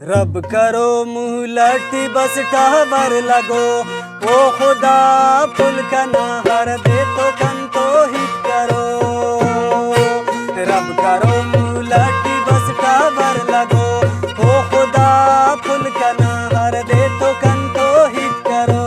रब करो मुँह लटी बस टावर लगो, ओ खुदा फुल का नाहर दे तो कन तो हिट करो। रब करो मुँह लटी बस टावर लगो, ओ खुदा फुल का नाहर दे तो कन तो हिट करो।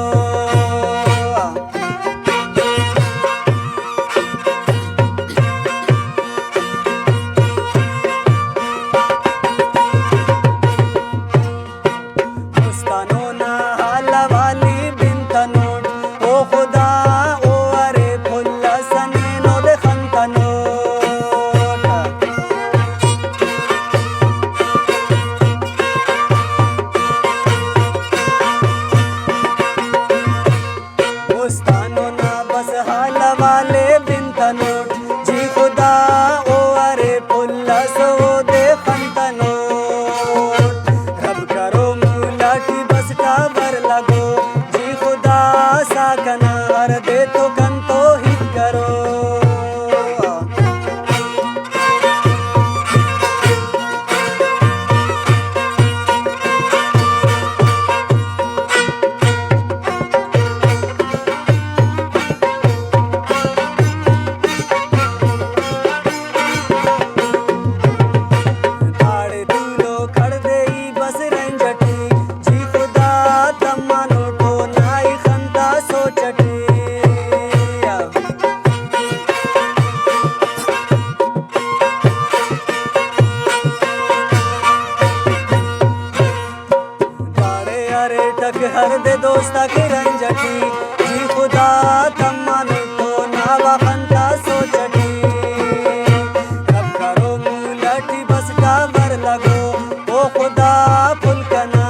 जी खुदा ओ अरे पुल्ला सो दे खंतनोट। रब करो मुलाटी बस टावर लगो, जी खुदा सा कनार दे तो कन तो हिट करो। टक हर दे दोस्ता की रंजटी, जी खुदा तम्मा तो नावा खंता सोचटी। रब करो मुलाटी बस टावर लगो, ओ खुदा फुल कना